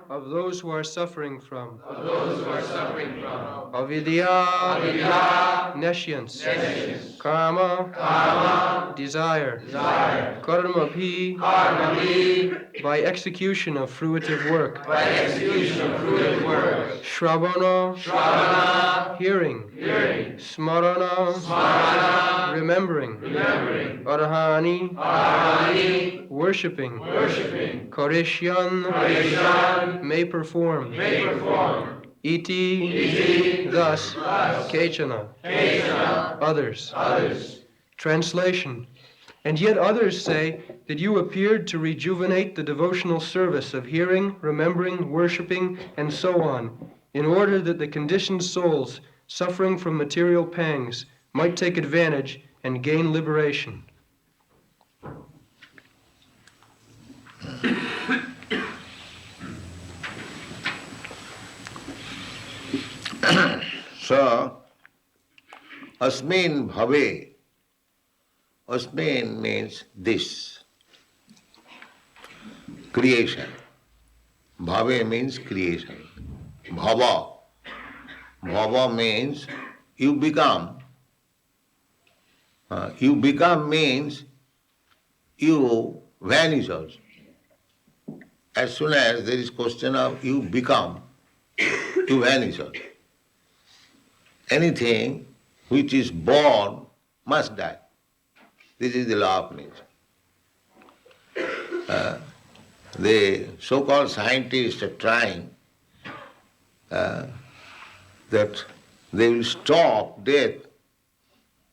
of those who are suffering from avidya, nescience, karma, desire, karma bhi, by execution of fruitive work, shravana, hearing, smarana, remembering, arhani, worshipping, karishyan, may perform, iti, thus, kechana, others. Translation. And yet others say that you appeared to rejuvenate the devotional service of hearing, remembering, worshipping, and so on, in order that the conditioned souls suffering from material pangs might take advantage and gain liberation. So, asmin bhave. Asmin means this. Creation. Bhave means creation. Bhava. Bhava means you become. You become means you vanish also. As soon as there is question of you become, you vanish also. Anything which is born must die. This is the law of nature. The so-called scientists are trying that they will stop death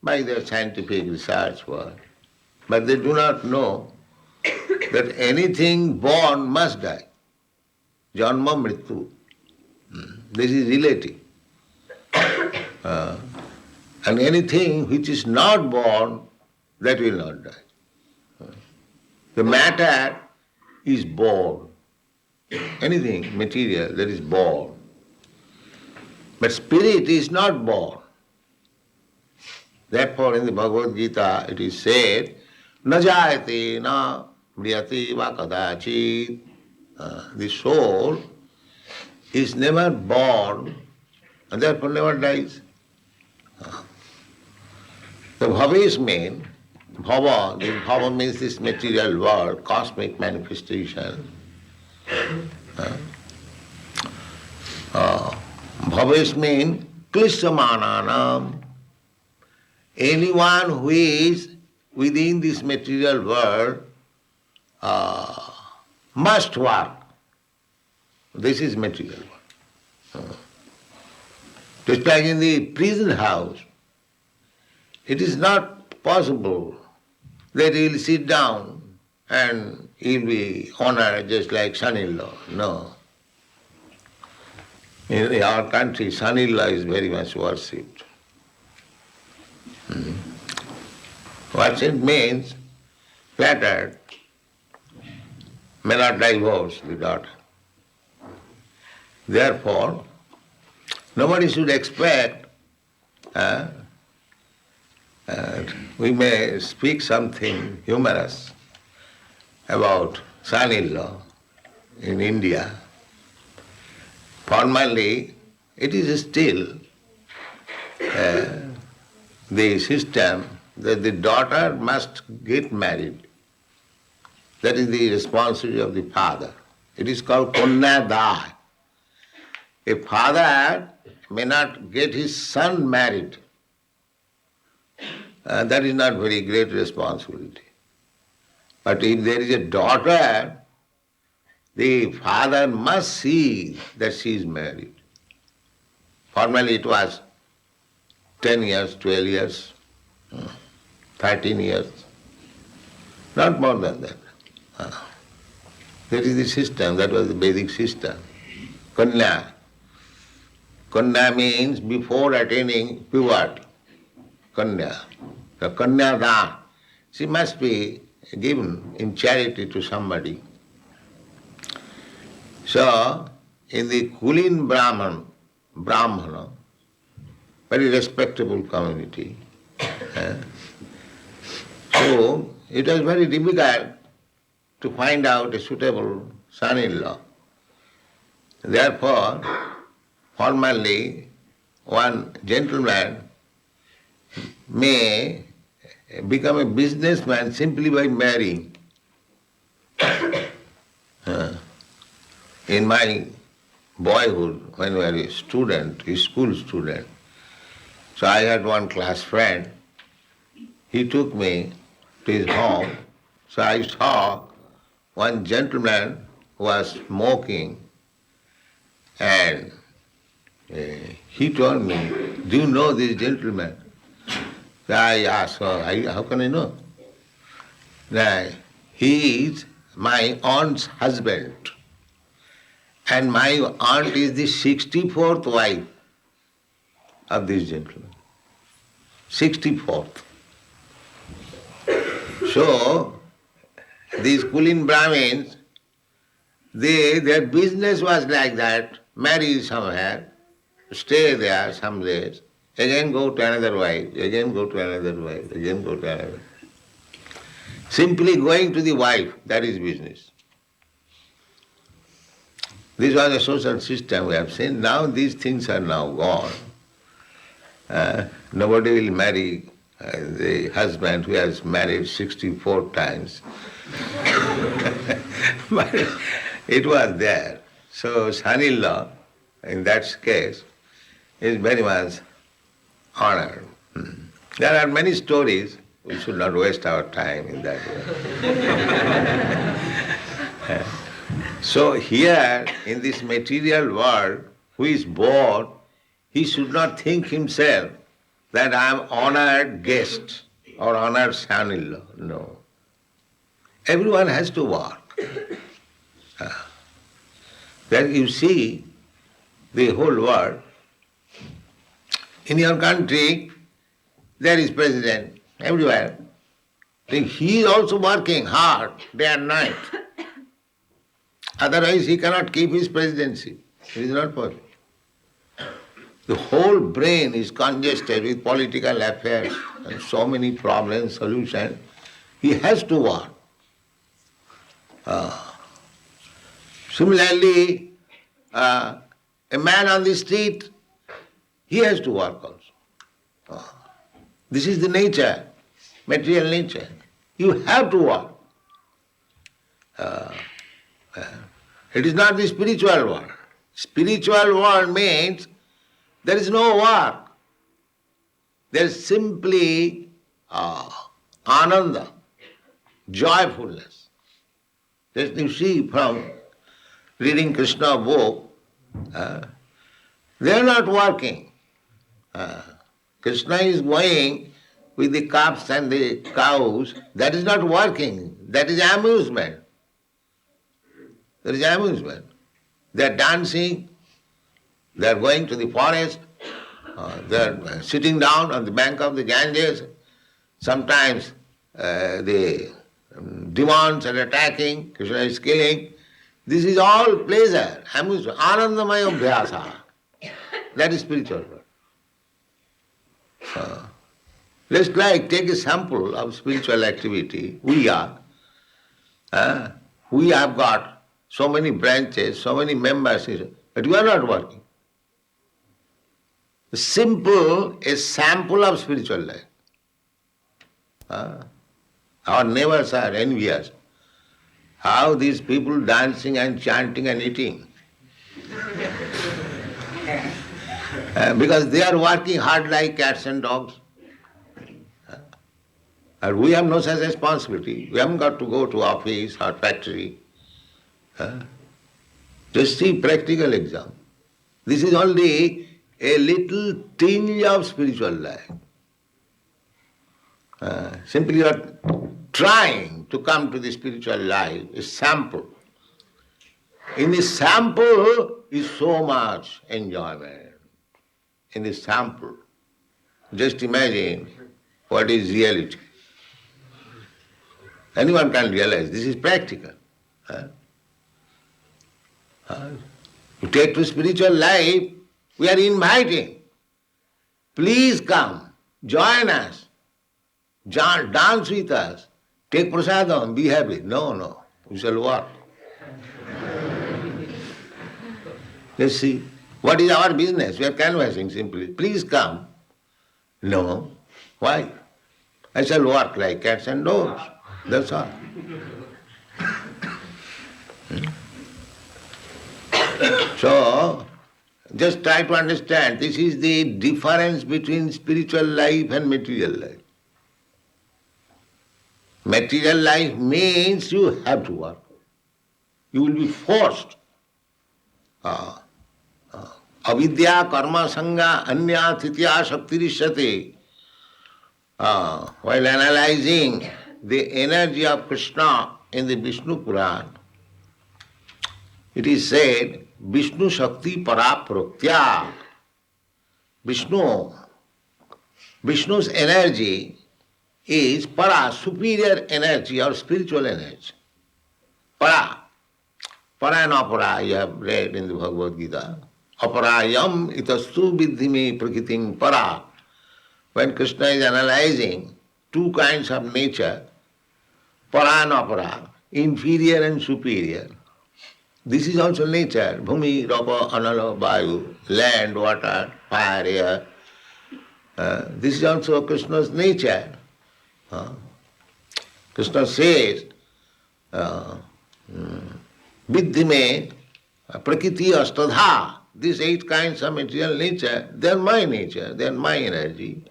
by their scientific research work. But they do not know that anything born must die. Janma mrityu. This is relative. And anything which is not born, that will not die. The matter is born. Anything material that is born. But spirit is not born. Therefore in the Bhagavad Gita it is said, na jayate na mriyate va kadachit. The soul is never born and therefore never dies. The bhaves mean, bhava means this material world, cosmic manifestation. Bhaves mean klishyamananam. Anyone who is within this material world must work. This is material world. Just like in the prison house, it is not possible that he will sit down and he will be honored just like son-in-law. No. In our country, son-in-law is very much worshipped. What it means, flattered, may not divorce the daughter. Therefore, nobody should expect we may speak something humorous about son-in-law in India. Formally, it is still the system that the daughter must get married. That is the responsibility of the father. It is called Kanyada. A father may not get his son married. That is not very great responsibility. But if there is a daughter, the father must see that she is married. Formerly it was 10 years, 12 years, 13 years, not more than that. That is the system, that was the Vedic system. Kanya. Kanya means before attaining puberty. Kanya. The Kanya Dan. She must be given in charity to somebody. So, in the Kulin Brahmana, very respectable community, so it was very difficult to find out a suitable son-in-law. Therefore, formerly, one gentleman may become a businessman simply by marrying. In my boyhood, when we were a student, a school student, so I had one class friend. He took me to his home. So I saw one gentleman who was smoking, and he told me, "Do you know this gentleman?" So I asked, how can I know? Now, he is my aunt's husband, and my aunt is the 64th wife of this gentleman. 64th. So, these Kulin Brahmins, their business was like that: marry somewhere, stay there some days, again go to another wife, again go to another wife, again go to another. Simply going to the wife, that is business. This was a social system we have seen. Now these things are now gone. Nobody will marry the husband who has married 64 times. But it was there. So son-in-law, in that case, is very much honored. There are many stories. We should not waste our time in that way. So here, in this material world, who is born, he should not think himself that I am honored guest or honored son-in-law. No. Everyone has to work. Then you see the whole world. In your country, there is president everywhere. He is also working hard day and night. Otherwise he cannot keep his presidency. It is not possible. The whole brain is congested with political affairs and so many problems, solutions. He has to work. Similarly, a man on the street, he has to work also. This is the nature, material nature. You have to work. It is not the spiritual world. Spiritual world means there is no work. There is simply ananda, joyfulness. Just you see from reading Krishna book, they are not working. Krishna is going with the calves and the cows. That is not working. That is amusement. There is amusement. They are dancing. They are going to the forest. They are sitting down on the bank of the Ganges. Sometimes the demons are attacking. Krishna is killing. This is all pleasure, amusement, anandamaya abhyasa. That is spiritual world. Let's take a sample of spiritual activity. We have got so many branches, so many members, but we are not working. A sample of spiritual life. Our neighbors are envious. How these people dancing and chanting and eating. Because they are working hard like cats and dogs. And we have no such responsibility. We haven't got to go to office or factory. Just see practical example. This is only a little tinge of spiritual life. Simply you are trying to come to the spiritual life, a sample. In the sample is so much enjoyment. In the sample, just imagine what is reality. Anyone can realize this is practical. To take to spiritual life, we are inviting. Please come, join us, dance with us, take prasadam, be happy. No. We shall work. Let's see. What is our business? We are canvassing simply. Please come. No. Why? I shall work like cats and dogs. That's all. So, just try to understand, this is the difference between spiritual life and material life. Material life means you have to work. You will be forced. Avidya karma sangha anya titya shaktirishyate. While analyzing the energy of Krishna in the Vishnu Puran, it is said, Vishnu Shakti Parapraktya. Vishnu's energy is para, superior energy or spiritual energy. Para. Para and apara, you have read in the Bhagavad Gita. Aparayam itastu viddhime prakritim para. When Krishna is analyzing two kinds of nature, para and apara, inferior and superior, this is also nature. Bhumi, rapa, anala, vayu, land, water, fire, air. This is also Krishna's nature. Krishna says, Viddhime prakriti astadha. These 8 kinds of material nature, they are my nature, they are my energy.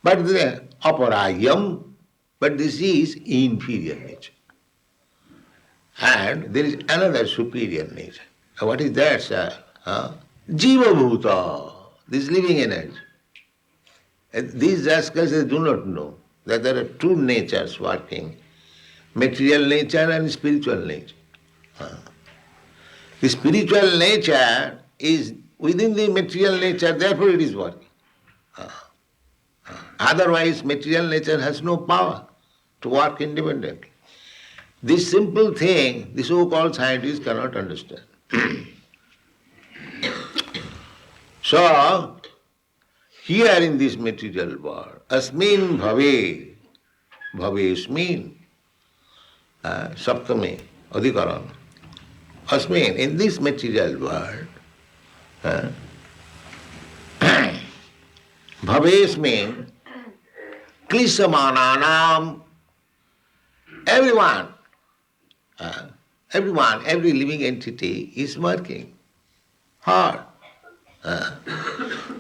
But they are aparayam, but this is inferior nature. And there is another superior nature. What is that, sir? Jiva bhuta, this living energy. And these rascals they do not know that there are two natures working, material nature and spiritual nature. The spiritual nature is within the material nature, therefore it is working. Otherwise, material nature has no power to work independently. This simple thing, the so-called scientists cannot understand. So, here in this material world, asmin bhave, bhavesmin, saptame, adhikaram. Asmin, in this material world, bhavesmin, klisamananam, everyone, every living entity is working hard.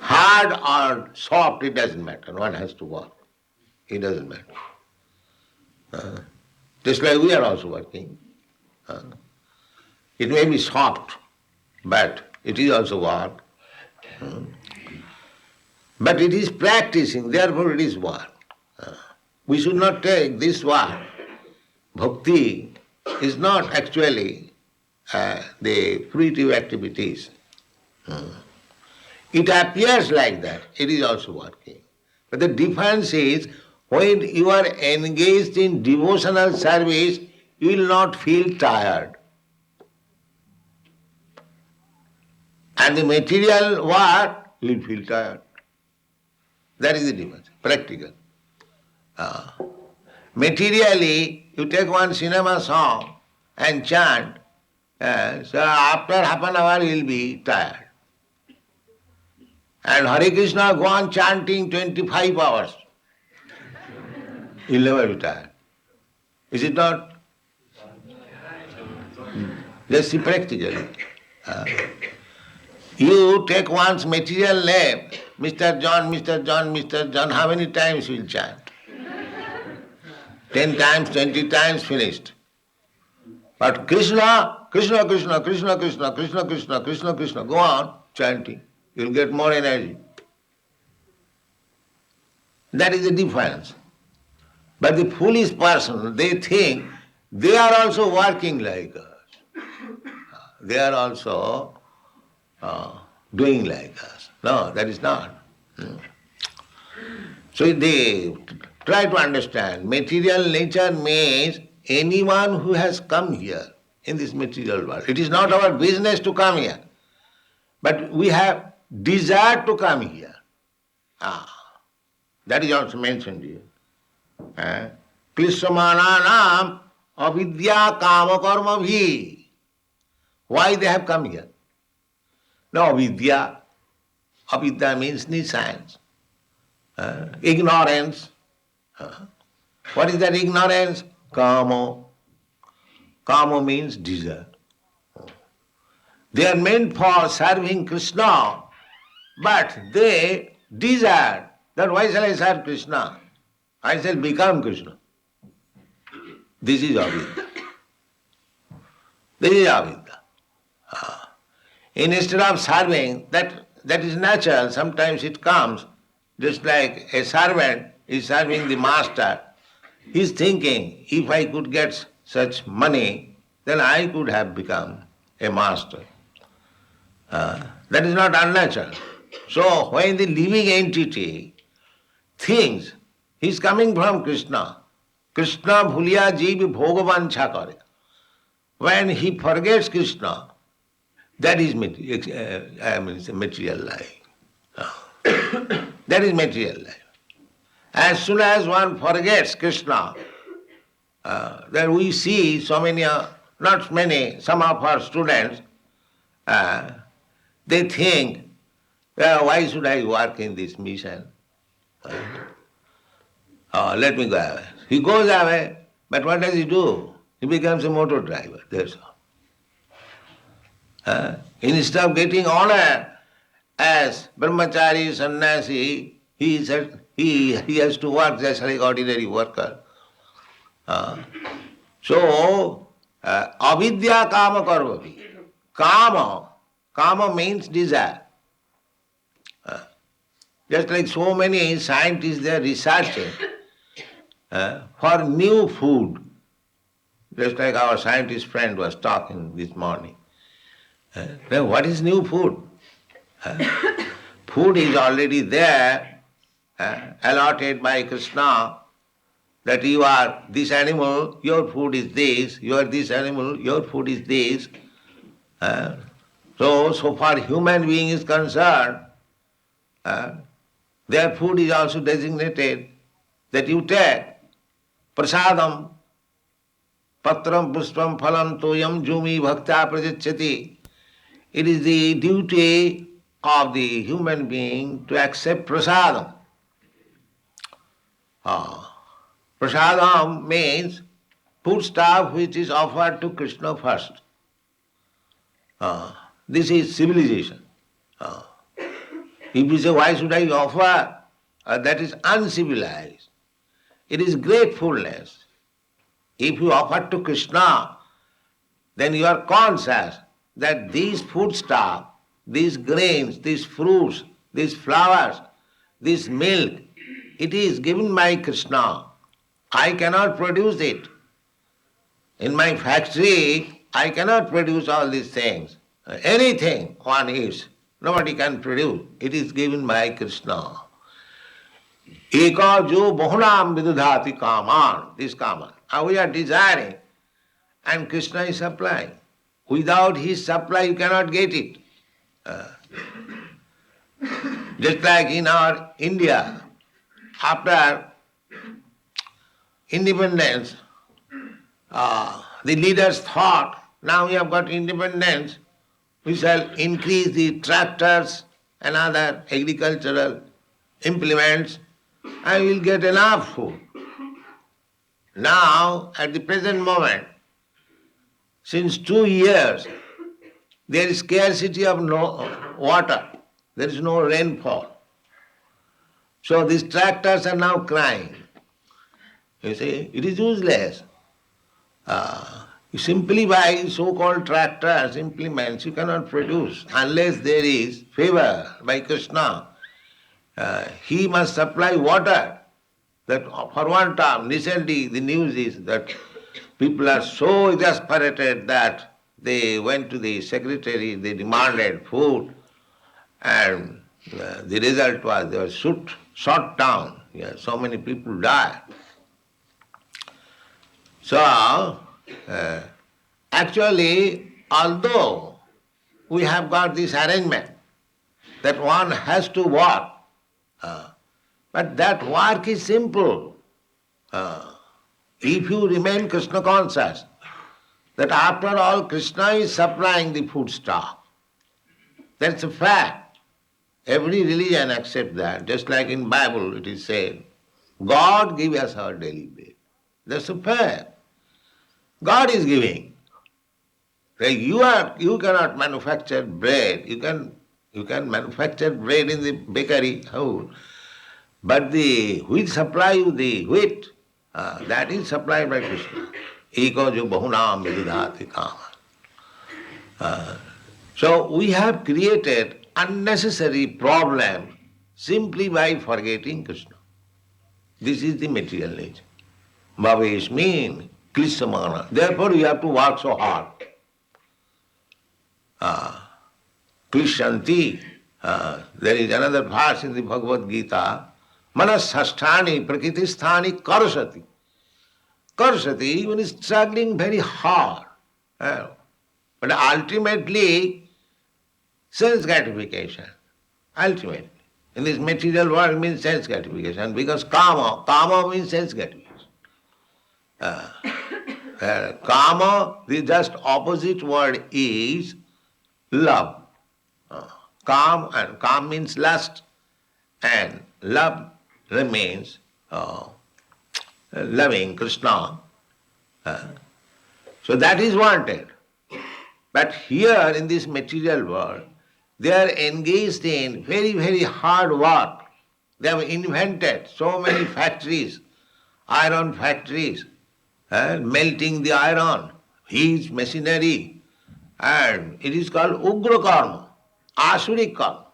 Hard or soft, it doesn't matter. One has to work. It doesn't matter. Just like we are also working. It may be soft, but it is also work. But it is practicing, therefore it is work. We should not take this work. Bhakti is not actually the fruitive activities. It appears like that, it is also working. But the difference is, when you are engaged in devotional service, you will not feel tired. And the material work, you will feel tired. That is the difference, practical. Materially, you take one cinema song and chant, so after half an hour you will be tired. And Hare Krishna go on chanting 25 hours. You'll never be tired. Is it not? Just see practically. You take one's material name, Mr. John, Mr. John, Mr. John, how many times you will chant? 10 times, 20 times, finished. But Krishna, Krishna, Krishna, Krishna, Krishna, Krishna, Krishna, Krishna, Krishna, go on chanting. You'll get more energy. That is the difference. But the foolish person, they think they are also working like us. They are also doing like us. No, that is not. So they try to understand. Material nature means anyone who has come here in this material world. It is not our business to come here. But we have desire to come here. That is also mentioned here. Klisamananam avidya kama karma bhi. Why they have come here? No, avidya. Avidya means science. Ignorance. What is that ignorance? Kama. Kama means desire. They are meant for serving Krishna, but they desire that why shall I serve Krishna? I shall become Krishna. This is avidya. This is avidya. Instead of serving, that is natural. Sometimes it comes, just like a servant is serving the master. He is thinking, if I could get such money, then I could have become a master. That is not unnatural. So when the living entity thinks he is coming from Krishna, Krishna bhuliya jeev bhogavancha kare. When he forgets Krishna, that is material life. That is material life. As soon as one forgets Krishna, then we see so many, not many, some of our students, they think, why should I work in this mission? Let me go away. He goes away, but what does he do? He becomes a motor driver, that's all. Instead of getting honor as brahmachari, sannyasi, he has to work just like ordinary worker. So, avidya kama karma. Kama means desire. Just like so many scientists, they are researching for new food. Just like our scientist friend was talking this morning. Now what is new food? Food is already there, allotted by Krishna, that you are this animal, your food is this, you are this animal, your food is this. So far human being is concerned, their food is also designated that you take prasadam, patram puspam phalam toyam jumi bhakta prajachyati. It is the duty of the human being to accept prasadam. Prasadam means foodstuff which is offered to Krishna first. This is civilization. If you say, why should I offer? That is uncivilized. It is gratefulness. If you offer to Krishna, then you are conscious that these foodstuff, these grains, these fruits, these flowers, this milk, it is given by Krishna. I cannot produce it. In my factory, I cannot produce all these things. Anything one eats, nobody can produce. It is given by Krishna. Eka jo bahunam vidudhati kaman, this kaman. And we are desiring, and Krishna is supplying. Without his supply, you cannot get it. Just like in our India, after independence, the leaders thought, now we have got independence, we shall increase the tractors and other agricultural implements and we will get enough food. Now, at the present moment, since 2 years, there is scarcity of water. There is no rainfall. So these tractors are now crying. You see, it is useless. Simply by so-called tractors, implements, you cannot produce unless there is favor by Krishna. He must supply water. That for one time, recently the news is that people are so exasperated that they went to the secretary, they demanded food, and the result was they were shot down. Yeah, so many people died. So, actually, although we have got this arrangement that one has to work, but that work is simple. if you remain Krishna conscious, that after all Krishna is supplying the foodstuff, that's a fact. Every religion accepts that, just like in Bible it is said, God give us our daily bread. That's a fact. God is giving. You cannot manufacture bread. You can manufacture bread in the bakery house. But the wheat supply you the wheat, that is supplied by Krishna. Eko jo bahunam vididhati kama. So we have created unnecessary problem simply by forgetting Krishna. This is the material nature. Bhavesh means Krishamana. Therefore you have to work so hard. Krishanti, there is another verse in the Bhagavad Gita, Manasasthani prakritisthani karasati. Karasati means struggling very hard. But ultimately, sense gratification. Ultimately. In this material world means sense gratification because kama means sense gratification. Kama, the just opposite word is love. Kam means lust, and love remains loving Krishna. So that is wanted. But here in this material world, they are engaged in very, very hard work. They have invented so many factories, iron factories, melting the iron, huge machinery, and it is called Ugra Karma, Asuric Karma.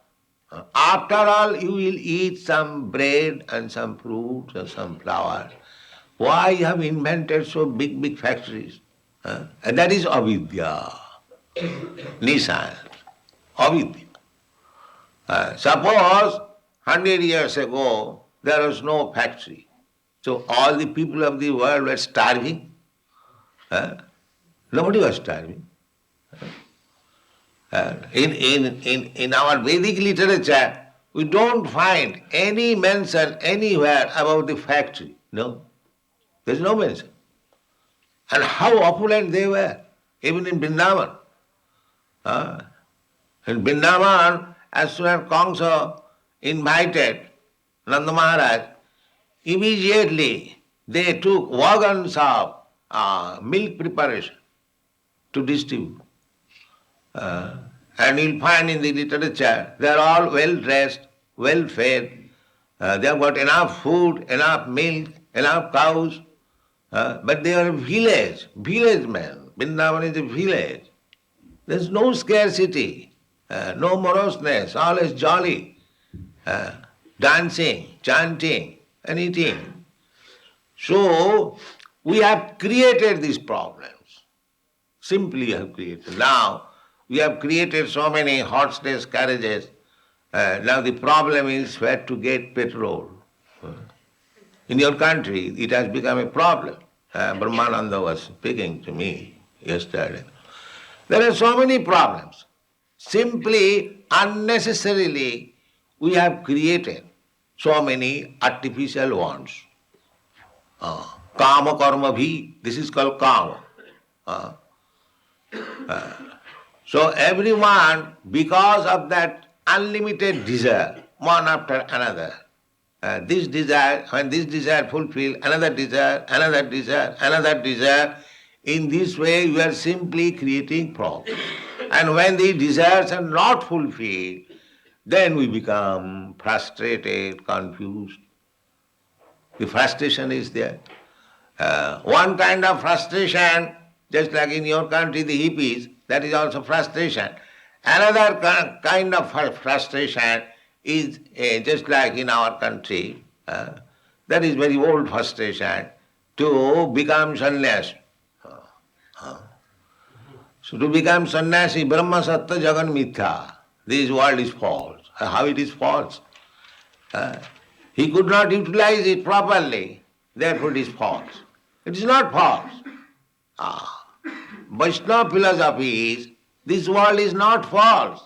After all, you will eat some bread and some fruits and some flour. Why you have invented so big, big factories? And that is avidya, nissan, avidya. Suppose 100 years ago there was no factory. So all the people of the world were starving. Nobody was starving. In our Vedic literature, we don't find any mention anywhere about the factory. No. There's no mention. And how opulent they were, even in Vrindavan. In Vrindavan, as soon as Kamsa invited Nanda Maharaj, immediately they took wagons of milk preparation to distribute. And you'll find in the literature, they are all well dressed, well fed, they have got enough food, enough milk, enough cows, but they are village men. Vrindavan is a village. There's no scarcity, no moroseness, always jolly, dancing, chanting, and eating. So, we have created these problems. Simply have created. Now, we have created so many horseless carriages. Now the problem is where to get petrol. In your country, it has become a problem. Brahmananda was speaking to me yesterday. There are so many problems. Simply, unnecessarily, we have created so many artificial wants. Kama karma bhi, this is called kama. So everyone, because of that unlimited desire, one after another, this desire, when this desire fulfilled, another desire, another desire, another desire, in this way you are simply creating problems. And when these desires are not fulfilled, then we become frustrated, confused. The frustration is there. One kind of frustration, just like in your country, the hippies, that is also frustration. Another kind of frustration is just like in our country, that is very old frustration, to become sannyasi. So to become sannyasi, Brahma Sattva Jagan Mithya, this world is false. How it is false? He could not utilize it properly, therefore it is false. It is not false. Vaishnava philosophy is, this world is not false.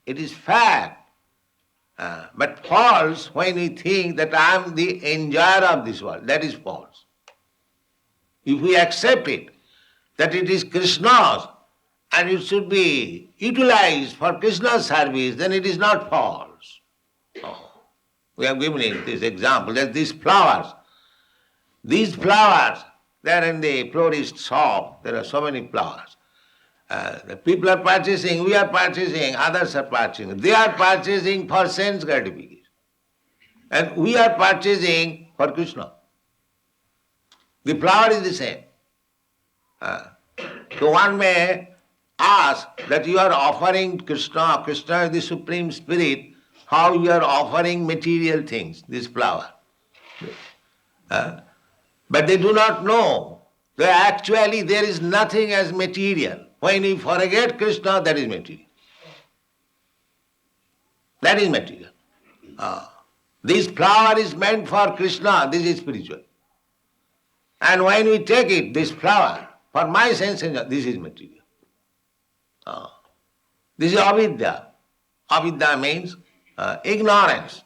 It is fact. But false when we think that I am the enjoyer of this world. That is false. If we accept it, that it is Krishna's and it should be utilized for Krishna's service, then it is not false. Oh. We have given it this example that these flowers, they are in the florist shop, there are so many flowers. The people are purchasing, we are purchasing, others are purchasing. They are purchasing for sense gratification. And we are purchasing for Krishna. The flower is the same. So one may ask that you are offering Krishna, Krishna is the Supreme Spirit, how you are offering material things, this flower. But they do not know that actually there is nothing as material. When we forget Krishna, that is material. That is material. This flower is meant for Krishna, this is spiritual. And when we take it, this flower, for my sense, this is material. This is avidya. Avidya means ignorance.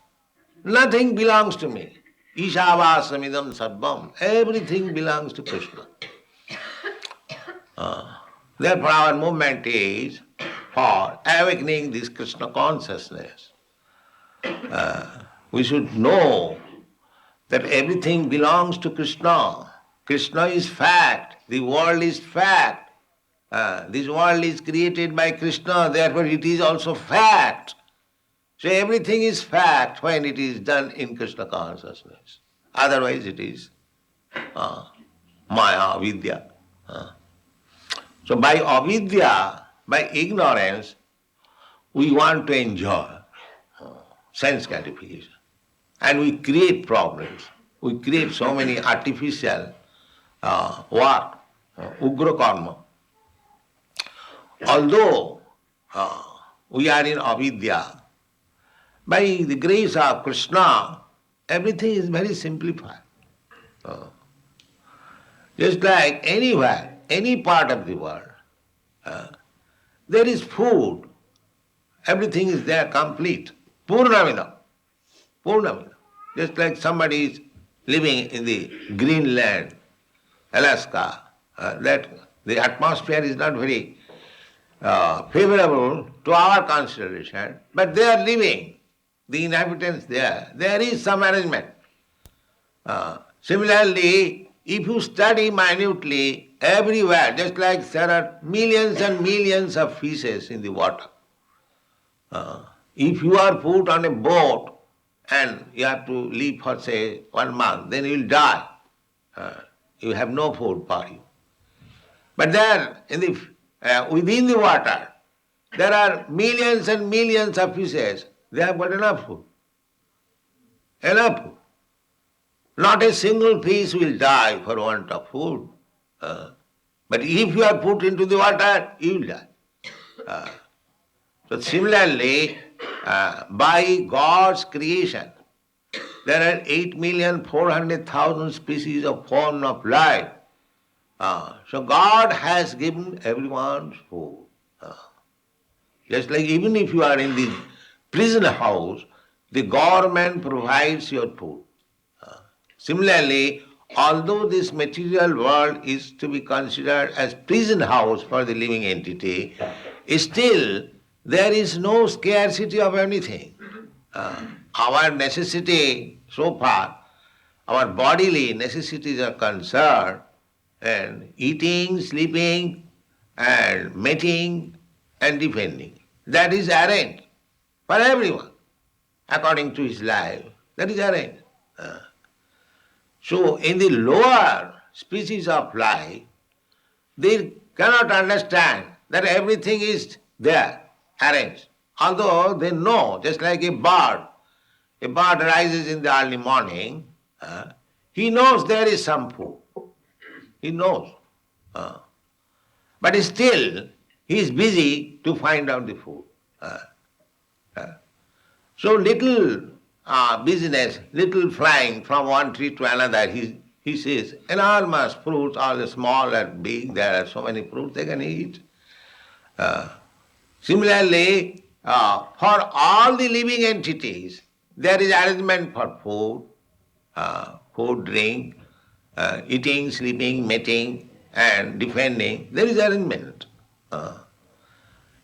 Nothing belongs to me. Ishavāsamidam sarvam. Everything belongs to Krishna. Therefore our movement is for awakening this Krishna consciousness. We should know that everything belongs to Krishna. Krishna is fact. The world is fact. This world is created by Krishna, therefore it is also fact. So everything is fact when it is done in Krishna consciousness. Otherwise it is maya, vidya. So by avidya, by ignorance, we want to enjoy sense gratification. And we create problems. We create so many artificial work, ugra karma. Although we are in avidya, by the grace of Krishna, everything is very simplified. Just like anywhere, any part of the world, there is food. Everything is there complete. Purnamidam. Purnamidam. Just like somebody is living in the Greenland, Alaska, that the atmosphere is not very favorable to our consideration, but they are living, the inhabitants there. There is some arrangement. Similarly, if you study minutely everywhere, just like there are millions and millions of fishes in the water, if you are put on a boat and you have to live for say 1 month, then you will die. You have no food for you. But there, in the within the water, there are millions and millions of fishes. They have got enough food. Enough food. Not a single fish will die for want of food. But if you are put into the water, you will die. So similarly, by God's creation, there are 8,400,000 species of form of life. So God has given everyone food. Just like even if you are in the prison house, the government provides your food. Similarly, although this material world is to be considered as prison house for the living entity, still there is no scarcity of anything. Our necessity so far, our bodily necessities are concerned, and eating, sleeping, and mating, and defending. That is arranged for everyone, according to his life. That is arranged. So in the lower species of life, they cannot understand that everything is there, arranged. Although they know, just like a bird rises in the early morning, he knows there is some food. He knows. But still, he is busy to find out the food. So little business, little flying from one tree to another, he sees enormous fruits, all the small and big, there are so many fruits they can eat. Similarly, for all the living entities, there is arrangement for food, drink, eating, sleeping, mating, and defending. There is arrangement.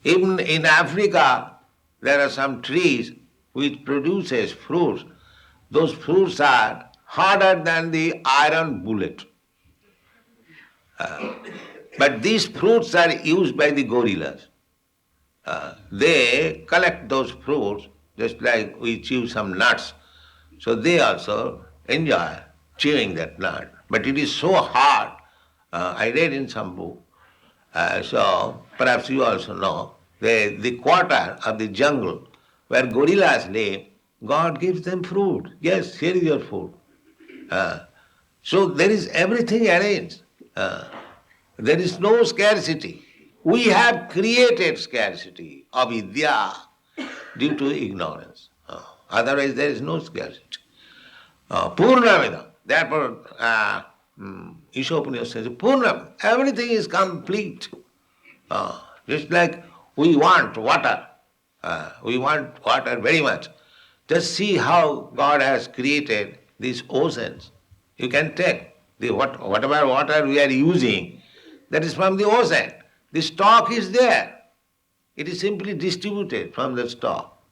Even in Africa, there are some trees which produces fruits. Those fruits are harder than the iron bullet. But these fruits are used by the gorillas. They collect those fruits just like we chew some nuts. So they also enjoy chewing that nut. But it is so hard. I read in some book, so perhaps you also know, the quarter of the jungle where gorillas live, God gives them fruit. Yes, here is your food. So there is everything arranged. There is no scarcity. We have created scarcity of vidya due to ignorance. Otherwise there is no scarcity. Purnamida. Therefore, Ishopanishad says, Purnam, everything is complete. Just like we want water. We want water very much. Just see how God has created these oceans. You can take whatever water we are using, that is from the ocean. The stock is there. It is simply distributed from the stock.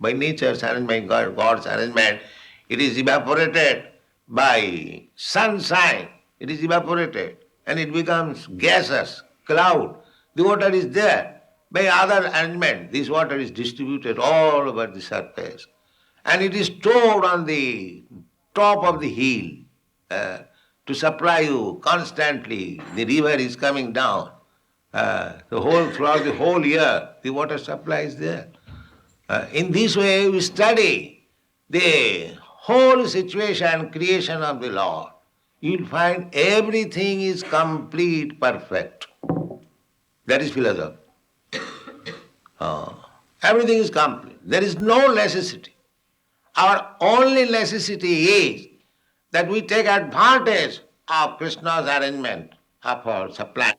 By nature's arrangement, God's arrangement, it is evaporated by sunshine. It is evaporated and it becomes gaseous, cloud. The water is there. By other arrangement, this water is distributed all over the surface. And it is stored on the top of the hill to supply you constantly. The river is coming down. Throughout the whole year, the water supply is there. In this way, we study the whole situation, creation of the Lord. You'll find everything is complete, perfect. That is philosophy. Everything is complete. There is no necessity. Our only necessity is that we take advantage of Krishna's arrangement of our supply.